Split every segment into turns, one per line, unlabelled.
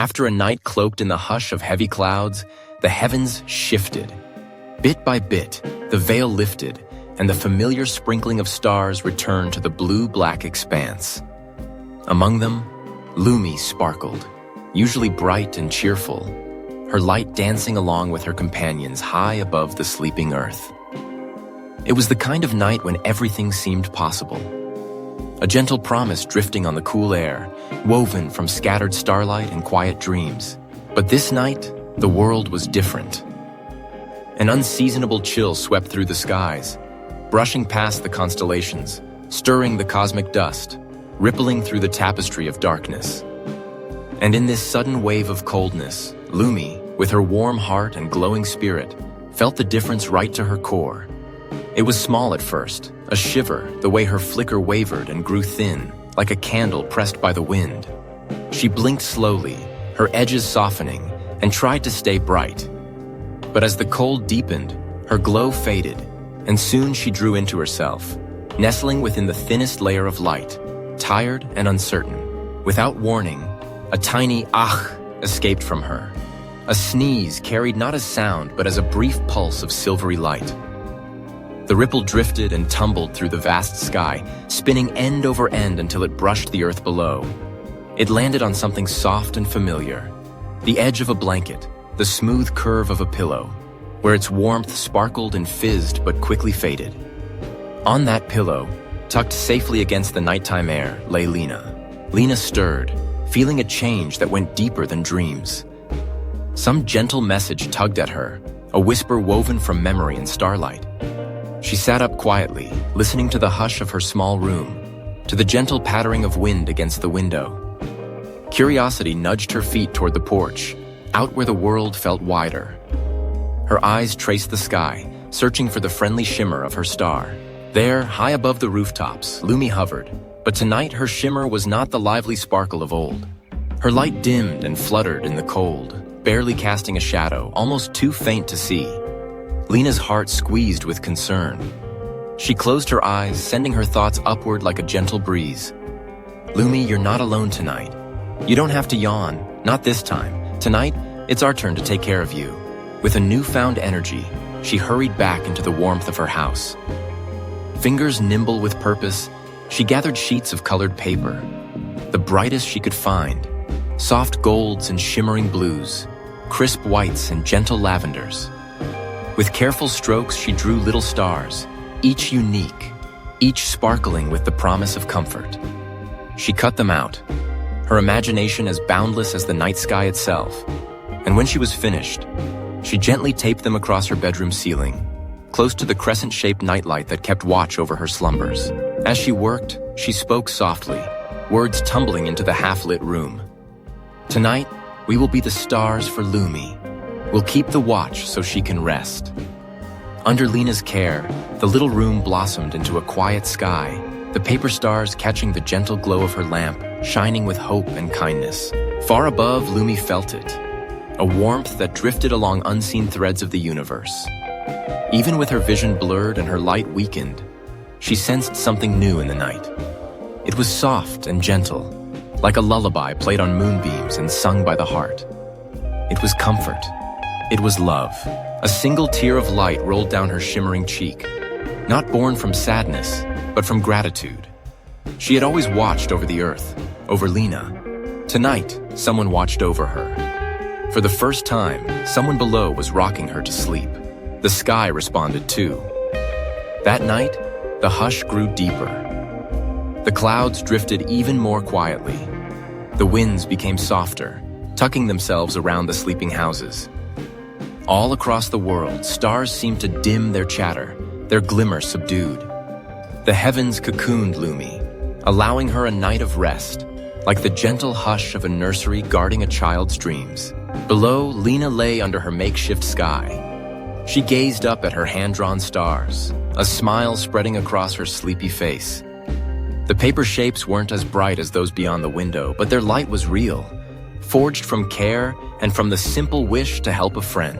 After a night cloaked in the hush of heavy clouds, the heavens shifted. Bit by bit, the veil lifted, and the familiar sprinkling of stars returned to the blue-black expanse. Among them, Lucie sparkled, usually bright and cheerful, her light dancing along with her companions high above the sleeping earth. It was the kind of night when everything seemed possible. A gentle promise drifting on the cool air, woven from scattered starlight and quiet dreams. But this night, the world was different. An unseasonable chill swept through the skies, brushing past the constellations, stirring the cosmic dust, rippling through the tapestry of darkness. And in this sudden wave of coldness, Lucie, with her warm heart and glowing spirit, felt the difference right to her core. It was small at first, a shiver, the way her flicker wavered and grew thin, like a candle pressed by the wind. She blinked slowly, her edges softening, and tried to stay bright. But as the cold deepened, her glow faded, and soon she drew into herself, nestling within the thinnest layer of light, tired and uncertain. Without warning, a tiny "ach" escaped from her. A sneeze carried not as sound, but as a brief pulse of silvery light. The ripple drifted and tumbled through the vast sky, spinning end over end until it brushed the earth below. It landed on something soft and familiar, the edge of a blanket, the smooth curve of a pillow, where its warmth sparkled and fizzed but quickly faded. On that pillow, tucked safely against the nighttime air, lay Lena. Lena stirred, feeling a change that went deeper than dreams. Some gentle message tugged at her, a whisper woven from memory and starlight. She sat up quietly, listening to the hush of her small room, to the gentle pattering of wind against the window. Curiosity nudged her feet toward the porch, out where the world felt wider. Her eyes traced the sky, searching for the friendly shimmer of her star. There, high above the rooftops, Lucie hovered, but tonight her shimmer was not the lively sparkle of old. Her light dimmed and fluttered in the cold, barely casting a shadow, almost too faint to see. Lena's heart squeezed with concern. She closed her eyes, sending her thoughts upward like a gentle breeze. Lucie, you're not alone tonight. You don't have to yawn, not this time. Tonight, it's our turn to take care of you. With a newfound energy, she hurried back into the warmth of her house. Fingers nimble with purpose, she gathered sheets of colored paper, the brightest she could find, soft golds and shimmering blues, crisp whites and gentle lavenders. With careful strokes, she drew little stars, each unique, each sparkling with the promise of comfort. She cut them out, her imagination as boundless as the night sky itself, and when she was finished, she gently taped them across her bedroom ceiling, close to the crescent-shaped nightlight that kept watch over her slumbers. As she worked, she spoke softly, words tumbling into the half-lit room. Tonight, we will be the stars for Lucie. We'll keep the watch so she can rest. Under Lena's care, the little room blossomed into a quiet sky, the paper stars catching the gentle glow of her lamp, shining with hope and kindness. Far above, Lucie felt it, a warmth that drifted along unseen threads of the universe. Even with her vision blurred and her light weakened, she sensed something new in the night. It was soft and gentle, like a lullaby played on moonbeams and sung by the heart. It was comfort. It was love. A single tear of light rolled down her shimmering cheek, not born from sadness, but from gratitude. She had always watched over the earth, over Lena. Tonight, someone watched over her. For the first time, someone below was rocking her to sleep. The sky responded too. That night, the hush grew deeper. The clouds drifted even more quietly. The winds became softer, tucking themselves around the sleeping houses. All across the world, stars seemed to dim their chatter, their glimmer subdued. The heavens cocooned Lucie, allowing her a night of rest, like the gentle hush of a nursery guarding a child's dreams. Below, Lena lay under her makeshift sky. She gazed up at her hand-drawn stars, a smile spreading across her sleepy face. The paper shapes weren't as bright as those beyond the window, but their light was real, forged from care and from the simple wish to help a friend.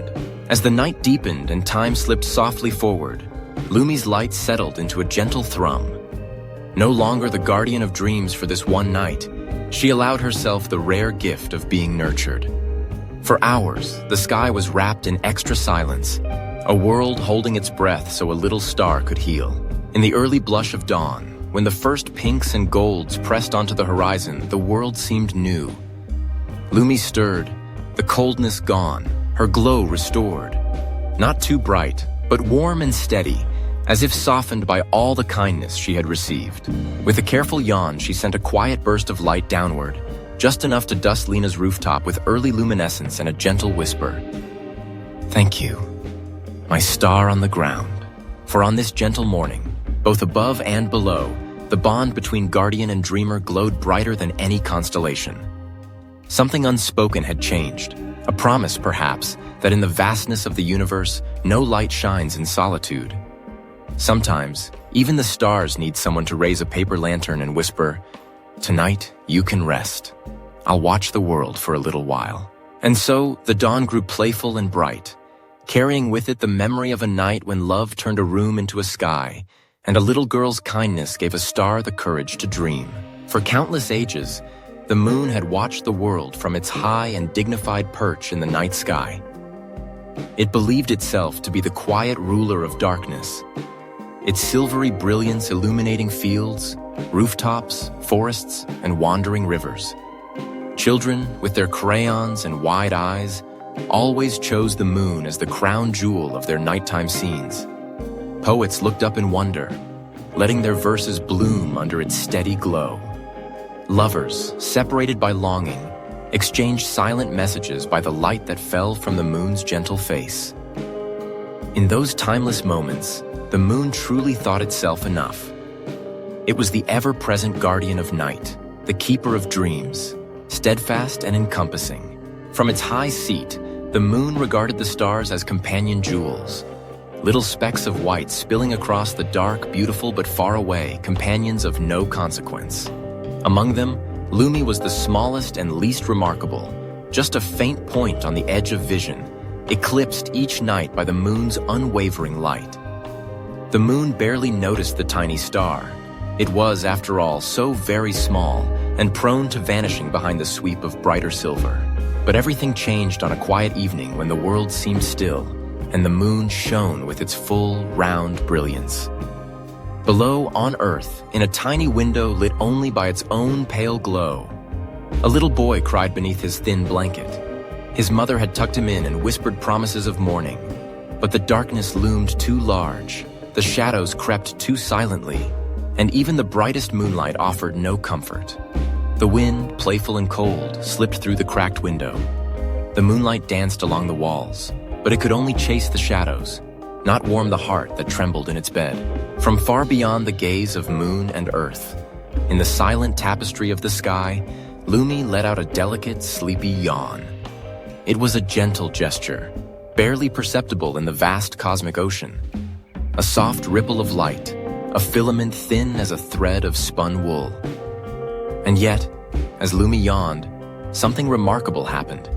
As the night deepened and time slipped softly forward, Lucie's light settled into a gentle thrum. No longer the guardian of dreams for this one night, She allowed herself the rare gift of being nurtured. For hours, the sky was wrapped in extra silence, a world holding its breath so a little star could heal. In the early blush of dawn, when the first pinks and golds pressed onto the horizon, the world seemed new. Lucie stirred, the coldness gone, her glow restored. Not too bright, but warm and steady, as if softened by all the kindness she had received. With a careful yawn, she sent a quiet burst of light downward, just enough to dust Lena's rooftop with early luminescence and a gentle whisper. "Thank you, my star on the ground." For on this gentle morning, both above and below, the bond between guardian and dreamer glowed brighter than any constellation. Something unspoken had changed, a promise, perhaps, that in the vastness of the universe, no light shines in solitude. Sometimes, even the stars need someone to raise a paper lantern and whisper, "Tonight, you can rest. I'll watch the world for a little while." And so, the dawn grew playful and bright, carrying with it the memory of a night when love turned a room into a sky, and a little girl's kindness gave a star the courage to dream. For countless ages, the moon had watched the world from its high and dignified perch in the night sky. It believed itself to be the quiet ruler of darkness, its silvery brilliance illuminating fields, rooftops, forests, and wandering rivers. Children, with their crayons and wide eyes, always chose the moon as the crown jewel of their nighttime scenes. Poets looked up in wonder, letting their verses bloom under its steady glow. Lovers, separated by longing, exchanged silent messages by the light that fell from the moon's gentle face. In those timeless moments, the moon truly thought itself enough. It was the ever-present guardian of night, the keeper of dreams, steadfast and encompassing. From its high seat, the moon regarded the stars as companion jewels, little specks of white spilling across the dark, beautiful but far away, companions of no consequence. Among them, Lucie was the smallest and least remarkable, just a faint point on the edge of vision, eclipsed each night by the moon's unwavering light. The moon barely noticed the tiny star. It was, after all, so very small and prone to vanishing behind the sweep of brighter silver. But everything changed on a quiet evening when the world seemed still and the moon shone with its full, round brilliance. Below, on Earth, in a tiny window lit only by its own pale glow, a little boy cried beneath his thin blanket. His mother had tucked him in and whispered promises of morning, but the darkness loomed too large, the shadows crept too silently, and even the brightest moonlight offered no comfort. The wind, playful and cold, slipped through the cracked window. The moonlight danced along the walls, but it could only chase the shadows, not warm the heart that trembled in its bed. From far beyond the gaze of moon and earth, in the silent tapestry of the sky, Lucie let out a delicate, sleepy yawn. It was a gentle gesture, barely perceptible in the vast cosmic ocean. A soft ripple of light, a filament thin as a thread of spun wool. And yet, as Lucie yawned, something remarkable happened.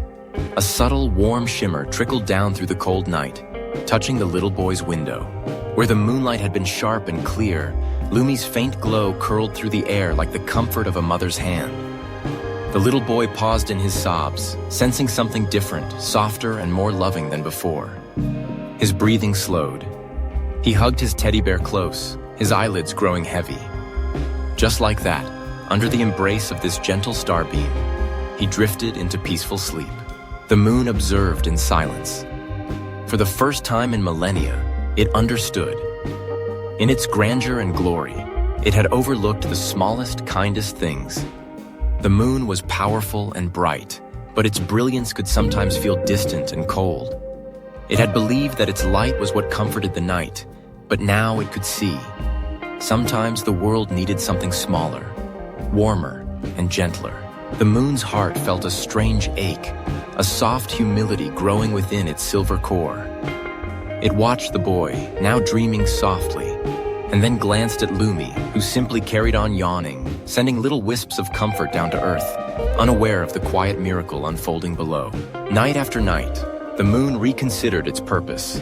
A subtle, warm shimmer trickled down through the cold night, touching the little boy's window. Where the moonlight had been sharp and clear, Lucie's faint glow curled through the air like the comfort of a mother's hand. The little boy paused in his sobs, sensing something different, softer and more loving than before. His breathing slowed. He hugged his teddy bear close, his eyelids growing heavy. Just like that, under the embrace of this gentle starbeam, he drifted into peaceful sleep. The moon observed in silence. For the first time in millennia, it understood. In its grandeur and glory, it had overlooked the smallest, kindest things. The moon was powerful and bright, but its brilliance could sometimes feel distant and cold. It had believed that its light was what comforted the night, but now it could see. Sometimes the world needed something smaller, warmer, and gentler. The moon's heart felt a strange ache, a soft humility growing within its silver core. It watched the boy, now dreaming softly, and then glanced at Lucie, who simply carried on yawning, sending little wisps of comfort down to earth, unaware of the quiet miracle unfolding below. Night after night, the moon reconsidered its purpose.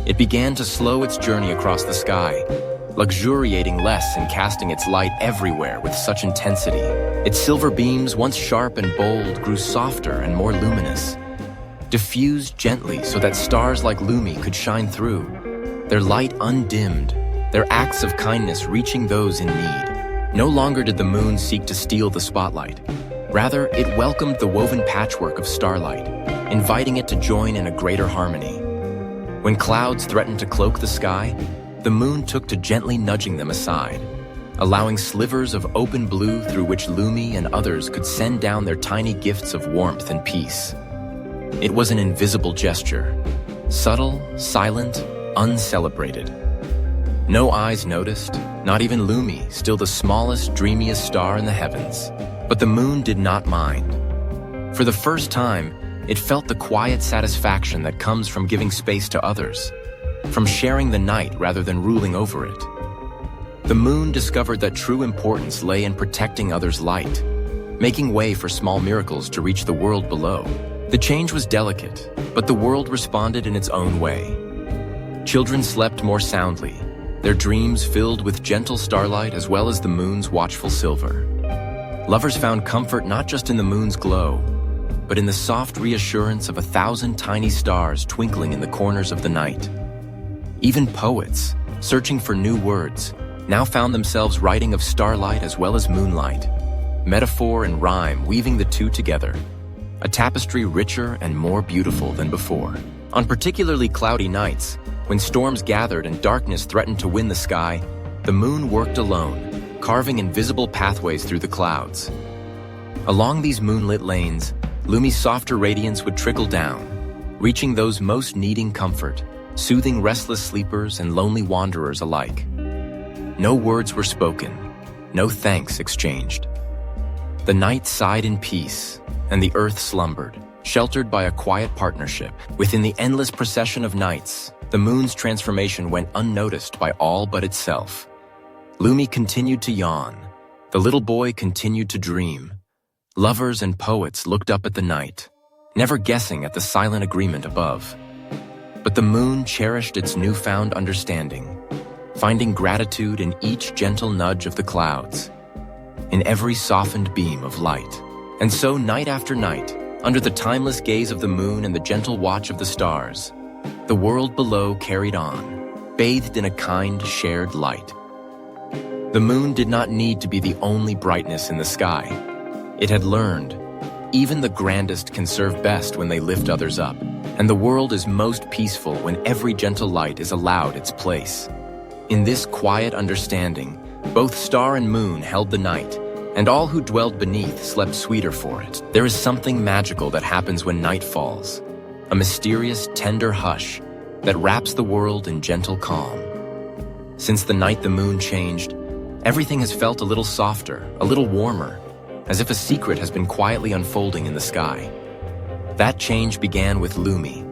It began to slow its journey across the sky, luxuriating less and casting its light everywhere with such intensity. Its silver beams, once sharp and bold, grew softer and more luminous, diffused gently so that stars like Lucie could shine through, their light undimmed, their acts of kindness reaching those in need. No longer did the moon seek to steal the spotlight. Rather, it welcomed the woven patchwork of starlight, inviting it to join in a greater harmony. When clouds threatened to cloak the sky, the moon took to gently nudging them aside, allowing slivers of open blue through which Lucie and others could send down their tiny gifts of warmth and peace. It was an invisible gesture, subtle, silent, uncelebrated. No eyes noticed, not even Lucie, still the smallest, dreamiest star in the heavens. But the moon did not mind. For the first time, it felt the quiet satisfaction that comes from giving space to others, from sharing the night rather than ruling over it. The moon discovered that true importance lay in protecting others' light, making way for small miracles to reach the world below. The change was delicate, but the world responded in its own way. Children slept more soundly, their dreams filled with gentle starlight as well as the moon's watchful silver. Lovers found comfort not just in the moon's glow, but in the soft reassurance of 1,000 tiny stars twinkling in the corners of the night. Even poets, searching for new words, now found themselves writing of starlight as well as moonlight, metaphor and rhyme weaving the two together, a tapestry richer and more beautiful than before. On particularly cloudy nights, when storms gathered and darkness threatened to win the sky, the moon worked alone, carving invisible pathways through the clouds. Along these moonlit lanes, Lucie's softer radiance would trickle down, reaching those most needing comfort, soothing restless sleepers and lonely wanderers alike. No words were spoken, no thanks exchanged. The night sighed in peace, and the earth slumbered, sheltered by a quiet partnership. Within the endless procession of nights, the moon's transformation went unnoticed by all but itself. Lucie continued to yawn. The little boy continued to dream. Lovers and poets looked up at the night, never guessing at the silent agreement above. But the moon cherished its newfound understanding, finding gratitude in each gentle nudge of the clouds, in every softened beam of light. And so night after night, under the timeless gaze of the moon and the gentle watch of the stars, the world below carried on, bathed in a kind, shared light. The moon did not need to be the only brightness in the sky. It had learned, even the grandest can serve best when they lift others up, and the world is most peaceful when every gentle light is allowed its place. In this quiet understanding, both star and moon held the night, and all who dwelled beneath slept sweeter for it. There is something magical that happens when night falls, a mysterious, tender hush that wraps the world in gentle calm. Since the night the moon changed, everything has felt a little softer, a little warmer, as if a secret has been quietly unfolding in the sky. That change began with Lucie.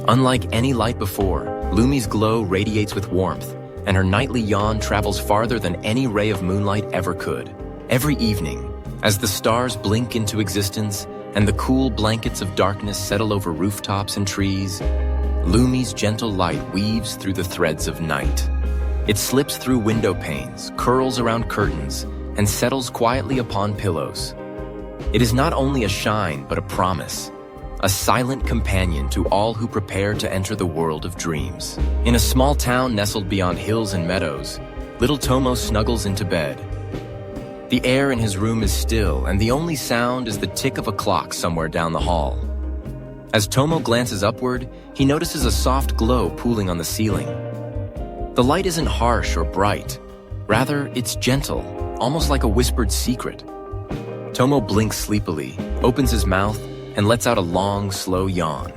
Unlike any light before, Lucie's glow radiates with warmth, and her nightly yawn travels farther than any ray of moonlight ever could. Every evening, as the stars blink into existence and the cool blankets of darkness settle over rooftops and trees, Lucie's gentle light weaves through the threads of night. It slips through window panes, curls around curtains, and settles quietly upon pillows. It is not only a shine, but a promise, a silent companion to all who prepare to enter the world of dreams. In a small town nestled beyond hills and meadows, little Tomo snuggles into bed. The air in his room is still, and the only sound is the tick of a clock somewhere down the hall. As Tomo glances upward, he notices a soft glow pooling on the ceiling. The light isn't harsh or bright. Rather, it's gentle, almost like a whispered secret. Tomo blinks sleepily, opens his mouth, and lets out a long, slow yawn.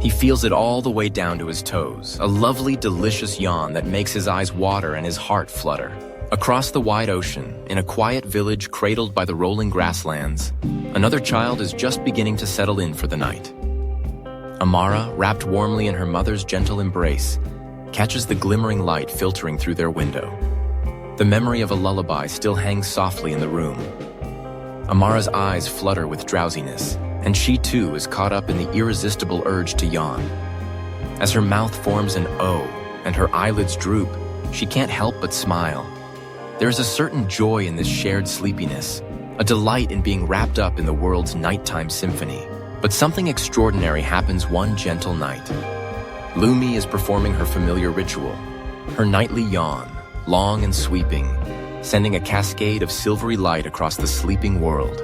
He feels it all the way down to his toes, a lovely, delicious yawn that makes his eyes water and his heart flutter. Across the wide ocean, in a quiet village cradled by the rolling grasslands, another child is just beginning to settle in for the night. Amara, wrapped warmly in her mother's gentle embrace, catches the glimmering light filtering through their window. The memory of a lullaby still hangs softly in the room. Amara's eyes flutter with drowsiness, and she too is caught up in the irresistible urge to yawn. As her mouth forms an O and her eyelids droop, she can't help but smile. There is a certain joy in this shared sleepiness, a delight in being wrapped up in the world's nighttime symphony. But something extraordinary happens one gentle night. Lucie is performing her familiar ritual, her nightly yawn, long and sweeping, sending a cascade of silvery light across the sleeping world.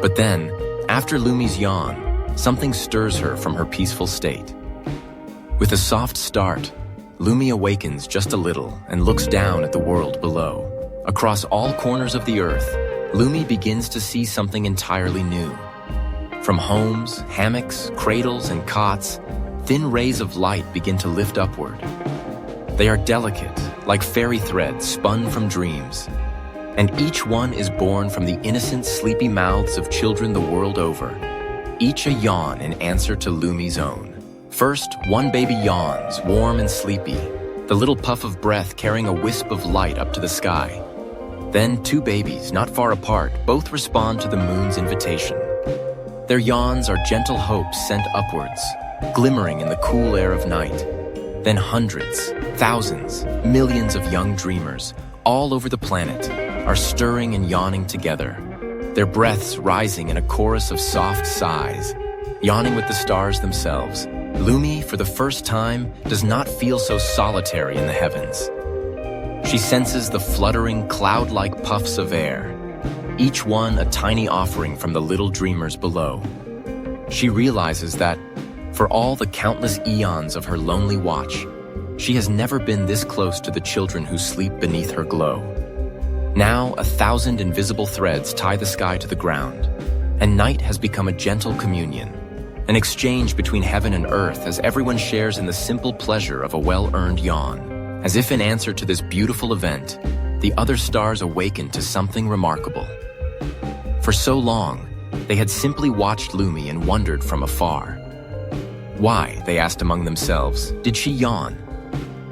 But then, after Lucie's yawn, something stirs her from her peaceful state. With a soft start, Lucie awakens just a little and looks down at the world below. Across all corners of the earth, Lucie begins to see something entirely new. From homes, hammocks, cradles, and cots, thin rays of light begin to lift upward. They are delicate, like fairy threads spun from dreams. And each one is born from the innocent, sleepy mouths of children the world over, each a yawn in answer to Lucie's own. First, one baby yawns, warm and sleepy, the little puff of breath carrying a wisp of light up to the sky. Then two babies, not far apart, both respond to the moon's invitation. Their yawns are gentle hopes sent upwards, glimmering in the cool air of night. Then hundreds, thousands, millions of young dreamers, all over the planet, are stirring and yawning together, their breaths rising in a chorus of soft sighs, yawning with the stars themselves. Lucie, for the first time, does not feel so solitary in the heavens. She senses the fluttering, cloud-like puffs of air, each one a tiny offering from the little dreamers below. She realizes that, for all the countless eons of her lonely watch, she has never been this close to the children who sleep beneath her glow. Now 1,000 invisible threads tie the sky to the ground, and night has become a gentle communion, an exchange between heaven and earth as everyone shares in the simple pleasure of a well-earned yawn. As if in answer to this beautiful event, the other stars awakened to something remarkable. For so long, they had simply watched Lucie and wondered from afar. Why, they asked among themselves, did she yawn?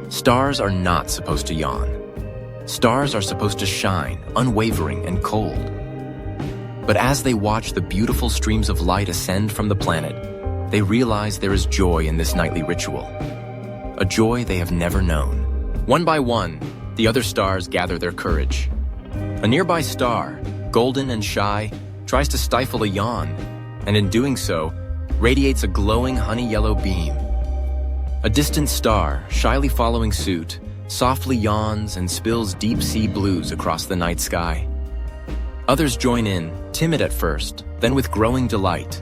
Stars are not supposed to yawn. Stars are supposed to shine, unwavering and cold. But as they watch the beautiful streams of light ascend from the planet, they realize there is joy in this nightly ritual, a joy they have never known. One by one, the other stars gather their courage. A nearby star, golden and shy, tries to stifle a yawn, and in doing so, radiates a glowing honey-yellow beam. A distant star, shyly following suit, softly yawns and spills deep-sea blues across the night sky. Others join in, timid at first, then with growing delight.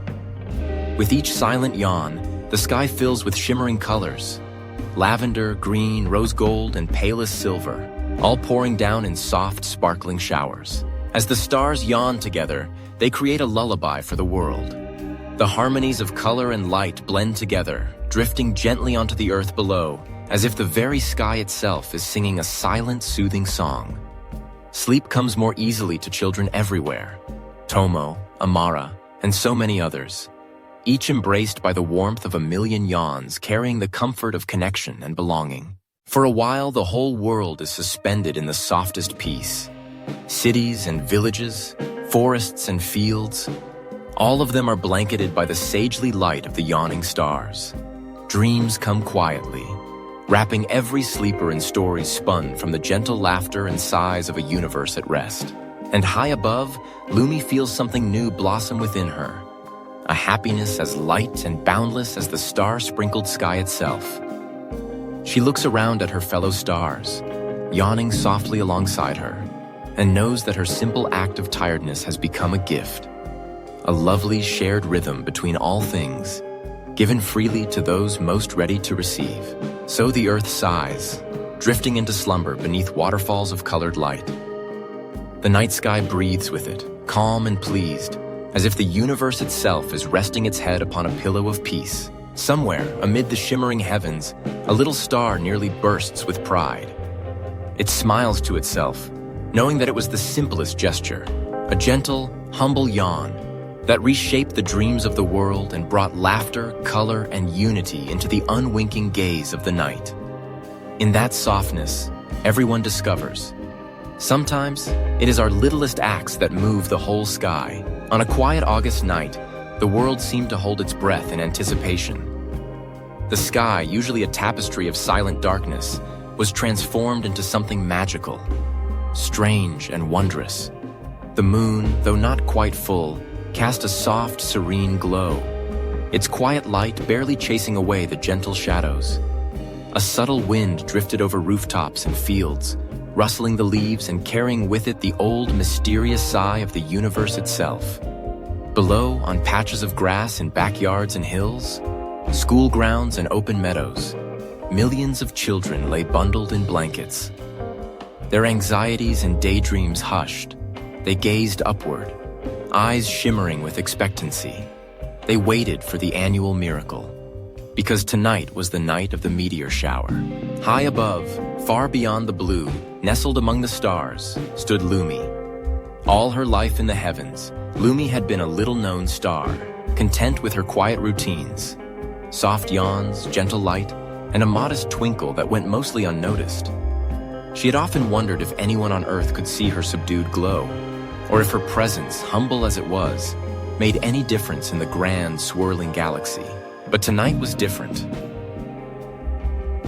With each silent yawn, the sky fills with shimmering colors, lavender, green, rose gold, and palest silver, all pouring down in soft, sparkling showers. As the stars yawn together, they create a lullaby for the world. The harmonies of color and light blend together, drifting gently onto the earth below, as if the very sky itself is singing a silent, soothing song. Sleep comes more easily to children everywhere. Tomo, Amara, and so many others, each embraced by the warmth of a million yawns, carrying the comfort of connection and belonging. For a while, the whole world is suspended in the softest peace. Cities and villages, forests and fields, all of them are blanketed by the sagely light of the yawning stars. Dreams come quietly, wrapping every sleeper in stories spun from the gentle laughter and sighs of a universe at rest. And high above, Lucie feels something new blossom within her, a happiness as light and boundless as the star-sprinkled sky itself. She looks around at her fellow stars, yawning softly alongside her, and knows that her simple act of tiredness has become a gift, a lovely shared rhythm between all things, given freely to those most ready to receive. So the earth sighs, drifting into slumber beneath waterfalls of colored light. The night sky breathes with it, calm and pleased, as if the universe itself is resting its head upon a pillow of peace. Somewhere, amid the shimmering heavens, a little star nearly bursts with pride. It smiles to itself, knowing that it was the simplest gesture, a gentle, humble yawn, that reshaped the dreams of the world and brought laughter, color, and unity into the unwinking gaze of the night. In that softness, everyone discovers. Sometimes, it is our littlest acts that move the whole sky. On a quiet August night, the world seemed to hold its breath in anticipation. The sky, usually a tapestry of silent darkness, was transformed into something magical, strange and wondrous. The moon, though not quite full, cast a soft, serene glow, its quiet light barely chasing away the gentle shadows. A subtle wind drifted over rooftops and fields, rustling the leaves and carrying with it the old, mysterious sigh of the universe itself. Below, on patches of grass in backyards and hills, school grounds and open meadows, millions of children lay bundled in blankets. Their anxieties and daydreams hushed. They gazed upward, eyes shimmering with expectancy. They waited for the annual miracle, because tonight was the night of the meteor shower. High above, far beyond the blue, nestled among the stars, stood Lucie. All her life in the heavens, Lucie had been a little-known star, content with her quiet routines, soft yawns, gentle light, and a modest twinkle that went mostly unnoticed. She had often wondered if anyone on Earth could see her subdued glow, or if her presence, humble as it was, made any difference in the grand, swirling galaxy. But tonight was different.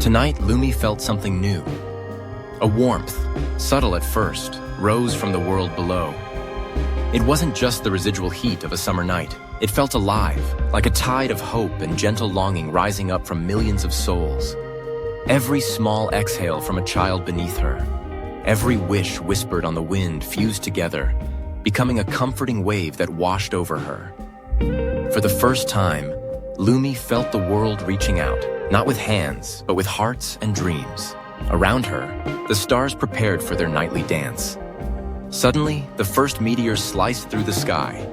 Tonight, Lucie felt something new. A warmth, subtle at first, rose from the world below. It wasn't just the residual heat of a summer night. It felt alive, like a tide of hope and gentle longing rising up from millions of souls. Every small exhale from a child beneath her, every wish whispered on the wind fused together, becoming a comforting wave that washed over her. For the first time, Lucie felt the world reaching out, not with hands, but with hearts and dreams. Around her, the stars prepared for their nightly dance. Suddenly, the first meteors sliced through the sky.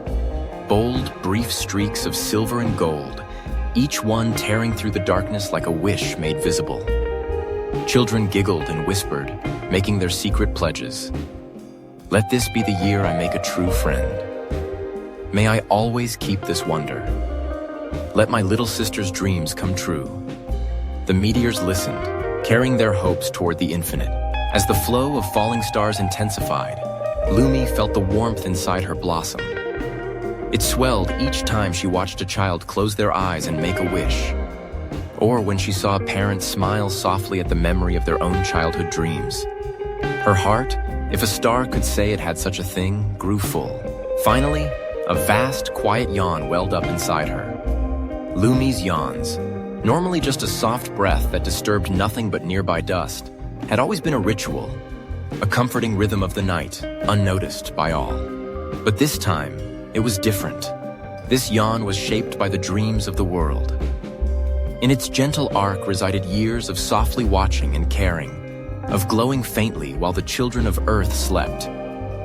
Bold, brief streaks of silver and gold, each one tearing through the darkness like a wish made visible. Children giggled and whispered, making their secret pledges. Let this be the year I make a true friend. May I always keep this wonder. Let my little sister's dreams come true. The meteors listened, carrying their hopes toward the infinite. As the flow of falling stars intensified, Lucie felt the warmth inside her blossom. It swelled each time she watched a child close their eyes and make a wish, or when she saw a parent smile softly at the memory of their own childhood dreams. Her heart, if a star could say it had such a thing, grew full. Finally, a vast, quiet yawn welled up inside her. Lucie's yawns, normally just a soft breath that disturbed nothing but nearby dust, had always been a ritual, a comforting rhythm of the night, unnoticed by all. But this time, it was different. This yawn was shaped by the dreams of the world. In its gentle arc resided years of softly watching and caring, of glowing faintly while the children of Earth slept.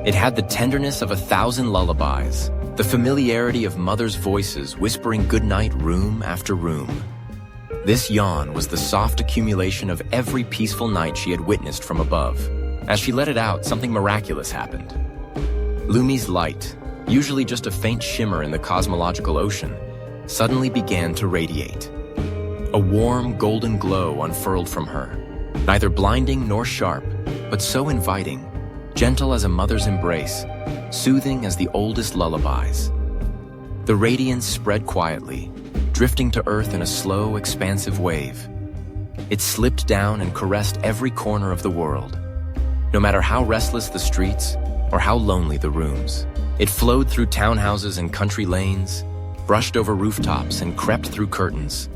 It had the tenderness of 1,000 lullabies, the familiarity of mothers' voices whispering goodnight room after room. This yawn was the soft accumulation of every peaceful night she had witnessed from above. As she let it out, something miraculous happened. Lucie's light, usually just a faint shimmer in the cosmological ocean, suddenly began to radiate. A warm, golden glow unfurled from her, neither blinding nor sharp, but so inviting, gentle as a mother's embrace, soothing as the oldest lullabies. The radiance spread quietly, drifting to earth in a slow, expansive wave. It slipped down and caressed every corner of the world. No matter how restless the streets or how lonely the rooms, it flowed through townhouses and country lanes, brushed over rooftops and crept through curtains.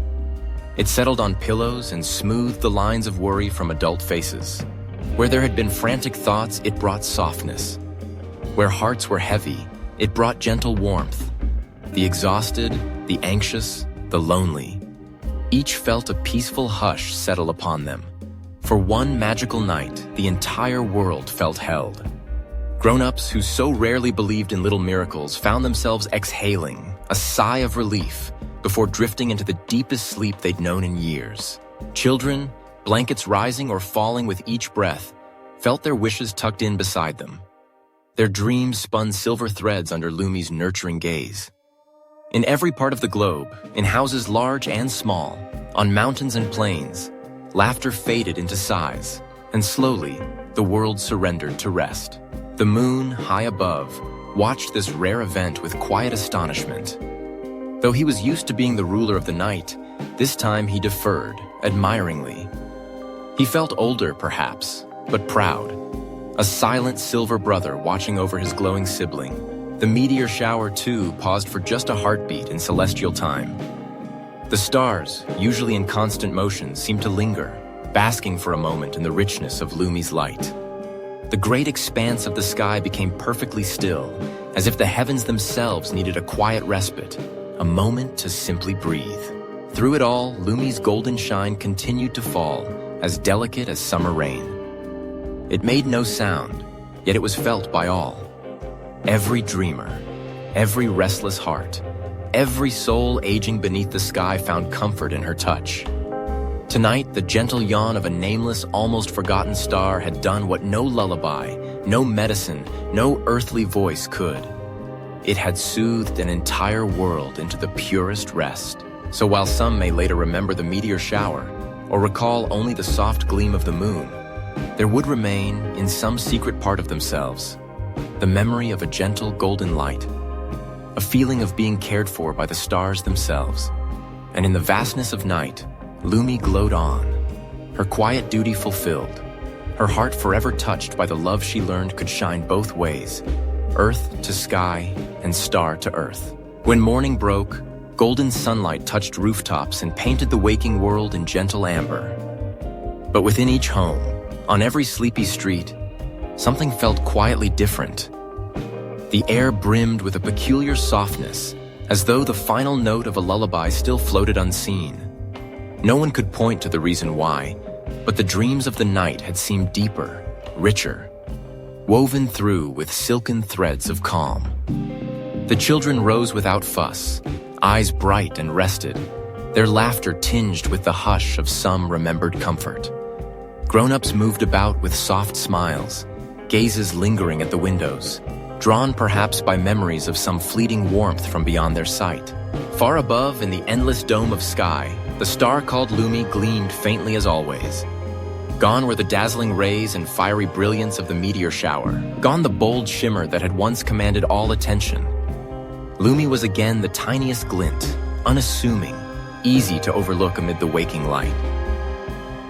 It settled on pillows and smoothed the lines of worry from adult faces. Where there had been frantic thoughts, it brought softness. Where hearts were heavy, it brought gentle warmth. The exhausted, the anxious, the lonely, each felt a peaceful hush settle upon them. For one magical night, the entire world felt held. Grown-ups who so rarely believed in little miracles found themselves exhaling, a sigh of relief, before drifting into the deepest sleep they'd known in years. Children, blankets rising or falling with each breath, felt their wishes tucked in beside them. Their dreams spun silver threads under Lucie's nurturing gaze. In every part of the globe, in houses large and small, on mountains and plains, laughter faded into sighs, and slowly, the world surrendered to rest. The moon, high above, watched this rare event with quiet astonishment. Though he was used to being the ruler of the night, this time he deferred, admiringly. He felt older, perhaps, but proud. A silent silver brother watching over his glowing sibling. The meteor shower, too, paused for just a heartbeat in celestial time. The stars, usually in constant motion, seemed to linger, basking for a moment in the richness of Lumie's light. The great expanse of the sky became perfectly still, as if the heavens themselves needed a quiet respite, a moment to simply breathe. Through it all, Lumie's golden shine continued to fall, as delicate as summer rain. It made no sound, yet it was felt by all. Every dreamer, every restless heart, every soul aging beneath the sky found comfort in her touch. Tonight, the gentle yawn of a nameless, almost forgotten star had done what no lullaby, no medicine, no earthly voice could. It had soothed an entire world into the purest rest. So while some may later remember the meteor shower, or recall only the soft gleam of the moon, there would remain, in some secret part of themselves, the memory of a gentle golden light, a feeling of being cared for by the stars themselves. And in the vastness of night, Lumie glowed on, her quiet duty fulfilled, her heart forever touched by the love she learned could shine both ways, earth to sky and star to earth. When morning broke, golden sunlight touched rooftops and painted the waking world in gentle amber. But within each home, on every sleepy street, something felt quietly different. The air brimmed with a peculiar softness, as though the final note of a lullaby still floated unseen. No one could point to the reason why, but the dreams of the night had seemed deeper, richer, woven through with silken threads of calm. The children rose without fuss, eyes bright and rested, their laughter tinged with the hush of some remembered comfort. Grown-ups moved about with soft smiles, gazes lingering at the windows, drawn perhaps by memories of some fleeting warmth from beyond their sight. Far above, in the endless dome of sky, the star called Lumie gleamed faintly as always. Gone were the dazzling rays and fiery brilliance of the meteor shower, gone the bold shimmer that had once commanded all attention. Lumie was again the tiniest glint, unassuming, easy to overlook amid the waking light.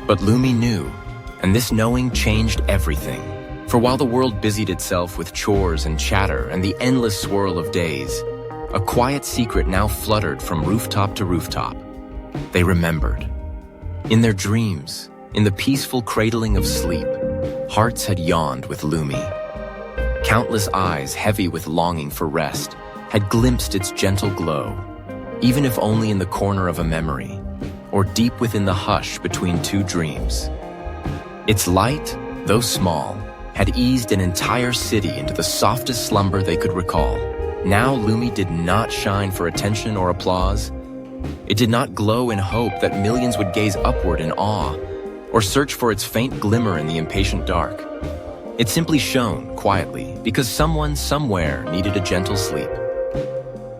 But Lumie knew, and this knowing changed everything. For while the world busied itself with chores and chatter and the endless swirl of days, a quiet secret now fluttered from rooftop to rooftop. They remembered. In their dreams, in the peaceful cradling of sleep, hearts had yawned with Lumie. Countless eyes, heavy with longing for rest, had glimpsed its gentle glow, even if only in the corner of a memory, or deep within the hush between two dreams. Its light, though small, had eased an entire city into the softest slumber they could recall. Now Lumie did not shine for attention or applause. It did not glow in hope that millions would gaze upward in awe, or search for its faint glimmer in the impatient dark. It simply shone quietly because someone somewhere needed a gentle sleep.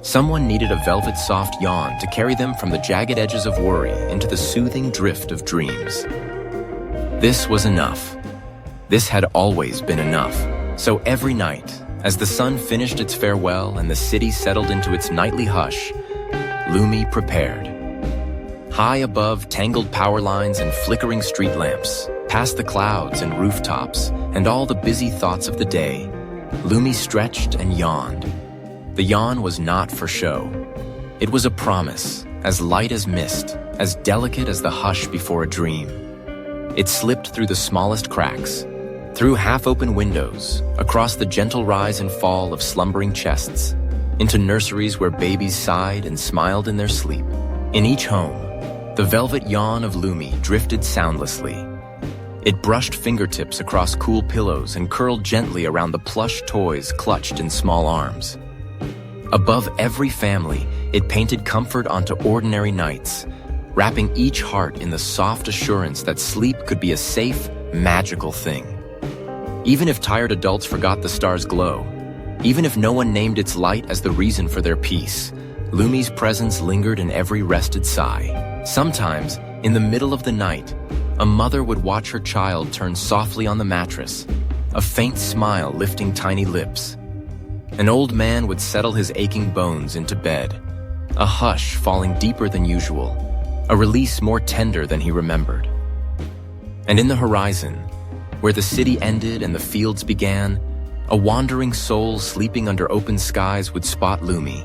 Someone needed a velvet soft yawn to carry them from the jagged edges of worry into the soothing drift of dreams. This was enough. This had always been enough. So every night, as the sun finished its farewell and the city settled into its nightly hush, Lumie prepared. High above tangled power lines and flickering street lamps, past the clouds and rooftops and all the busy thoughts of the day, Lumie stretched and yawned. The yawn was not for show. It was a promise, as light as mist, as delicate as the hush before a dream. It slipped through the smallest cracks, through half-open windows, across the gentle rise and fall of slumbering chests, into nurseries where babies sighed and smiled in their sleep. In each home, the velvet yawn of Lumie drifted soundlessly. It brushed fingertips across cool pillows and curled gently around the plush toys clutched in small arms. Above every family, it painted comfort onto ordinary nights, wrapping each heart in the soft assurance that sleep could be a safe, magical thing. Even if tired adults forgot the star's glow, even if no one named its light as the reason for their peace, Lumie's presence lingered in every rested sigh. Sometimes, in the middle of the night, a mother would watch her child turn softly on the mattress, a faint smile lifting tiny lips. An old man would settle his aching bones into bed, a hush falling deeper than usual, a release more tender than he remembered. And in the horizon, where the city ended and the fields began, a wandering soul sleeping under open skies would spot Lucie,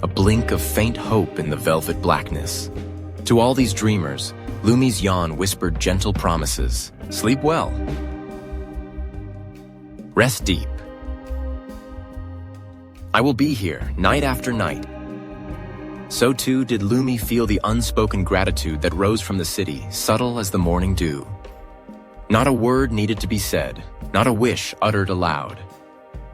a blink of faint hope in the velvet blackness. To all these dreamers, Lucie's yawn whispered gentle promises. Sleep well. Rest deep. I will be here, night after night. So too did Lucie feel the unspoken gratitude that rose from the city, subtle as the morning dew. Not a word needed to be said, not a wish uttered aloud.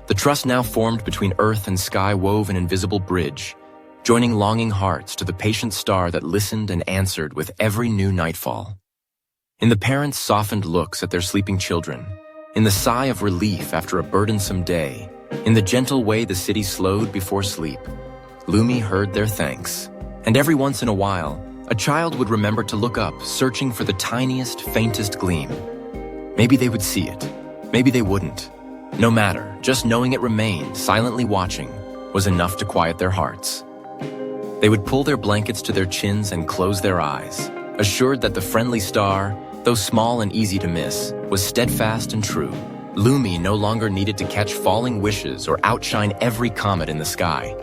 The trust now formed between earth and sky wove an invisible bridge, joining longing hearts to the patient star that listened and answered with every new nightfall. In the parents' softened looks at their sleeping children, in the sigh of relief after a burdensome day, in the gentle way the city slowed before sleep, Lucie heard their thanks. And every once in a while, a child would remember to look up, searching for the tiniest, faintest gleam. Maybe they would see it. Maybe they wouldn't. No matter, just knowing it remained, silently watching, was enough to quiet their hearts. They would pull their blankets to their chins and close their eyes, assured that the friendly star, though small and easy to miss, was steadfast and true. Lucie no longer needed to catch falling wishes or outshine every comet in the sky.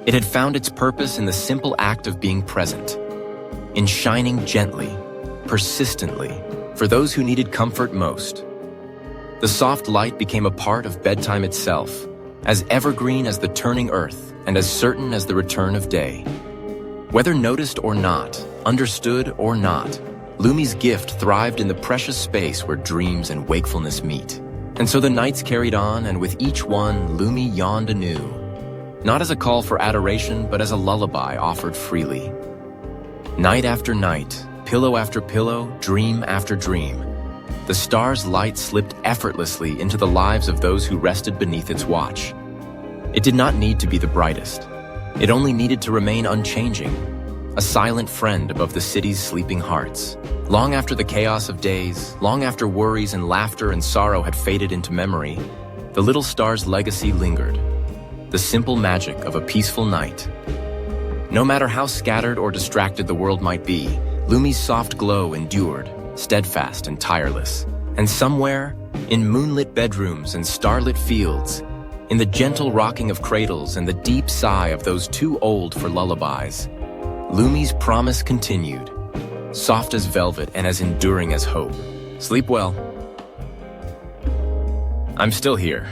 It had found its purpose in the simple act of being present, in shining gently, persistently, for those who needed comfort most. The soft light became a part of bedtime itself, as evergreen as the turning earth and as certain as the return of day. Whether noticed or not, understood or not, Lucie's gift thrived in the precious space where dreams and wakefulness meet. And so the nights carried on, and with each one, Lucie yawned anew, not as a call for adoration, but as a lullaby offered freely. Night after night, pillow after pillow, dream after dream, the star's light slipped effortlessly into the lives of those who rested beneath its watch. It did not need to be the brightest. It only needed to remain unchanging, a silent friend above the city's sleeping hearts. Long after the chaos of days, long after worries and laughter and sorrow had faded into memory, the little star's legacy lingered, the simple magic of a peaceful night. No matter how scattered or distracted the world might be, Lucie's soft glow endured, steadfast and tireless. And somewhere, in moonlit bedrooms and starlit fields, in the gentle rocking of cradles and the deep sigh of those too old for lullabies, Lucie's promise continued, soft as velvet and as enduring as hope. Sleep well. I'm still here.